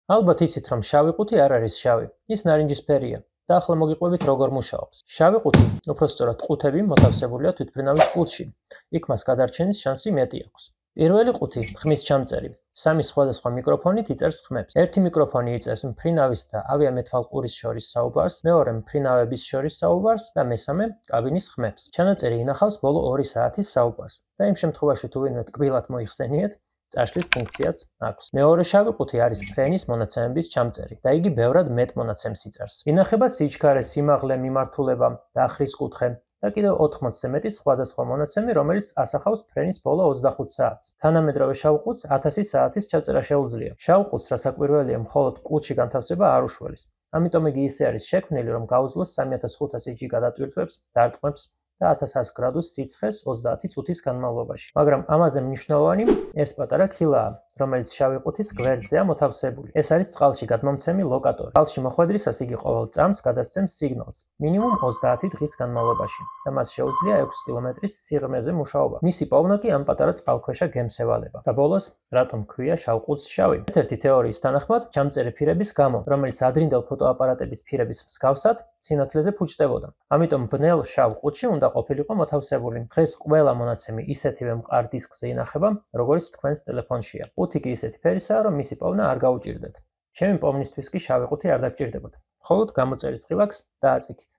ალბათ იცით, რომ შავი ყუთი არ არის შავი, ის ნარინჯისფერია. და ახლა მოგიყვებით როგორ მუშაობს. შავი ყუთი, უფრო სწორად ყუთები მოთავსებულია თვითმფრინავის ყუთში. იქ მას გადარჩენის შანსი მეტი აქვს. პირველი ყუთი, ხმის ჩამწერი, სამი სხვადასხვა მიკროფონით იწერს ხმებს. ერთი მიკროფონი იწერს მფრინავის და ავიამეთვალყურის შორის საუბარს, მეორე მფრინავების შორის საუბარს და მესამე კაბინის ხმებს. ჩანაწერი ინახავს ბოლო 2 საათის საუბარს და იმ შემთხვევაში თუ ვინმე ტკბილად მოიხსენიეთ, წაშლის ფუნქციაც აქვს. მეორე შავი ყუთი არის ფრენის მონაცემების ჩამწერი და იგი ბევრად მეტ მონაცემს იწერს. ინახება სიჩქარე, სიმაღლე, მიმართულება, დახრის კუთხე და კიდევ 80-ზე მეტი სხვადასხვა მონაცემი, რომელიც ასახავს ფრენის ბოლო 25 საათს. თანამედროვე შავ ყუთს 1000 საათის ჩაწერა შეუძლია. შავ ყუთს, რასაკვირველია, მხოლოდ ყუთში განთავსება არ უშველის. ამიტომ იგი ისე არის შექმნილი, რომ გაუძლოს 3500 G გადატვირთვებს, დარტყმებს და 1100 გრადუს სიცხეს 30 წუთის განმავლობაში. მაგრამ ამაზე მნიშვნელოვანი ეს პატარა ქილაა, რომელიც შავი ყუთის გვერდზეა მოთავსებული. ეს არის წყალში გადმომცემი ლოკატორი. წყალში მოხვედრისას იგი ყოველ წამს გადასცემს სიგნალს, მინიმუმ 30 დღის განმავლობაში და მას შეუძლია 6 კილომეტრის სიღრმეზე მუშაობა. მისი პოვნა კი ამ პატარა წყალქვეშა გემს ევალება. და ბოლოს, რატომ ქვია შავ ყუთს შავი? ერთ-ერთი თეორიის თანახმად, ჩამწერი ფირების გამო, რომელიც ადრინდელ ფოტოაპარატების ფირების მსგავსად, სინათლეზე ფუჭდებოდა. ამიტომ ბნელ შავ ყუთში უნდა ყოფილიყო მოთავსებული. დღეს ყველა მონაცემი ისეთივე მყარ დისკზე ინახება, როგორც თქვენს ტელეფონშია. ყუთი კი ისეთი ფერისაა, რომ მისი პოვნა არ გაუჭირდეთ. ჩემი პოვნისთვის კი შავი ყუთი არ დაგჭირდებოდა. მხოლოდ გამოწერის ღილაკს დააწიქით.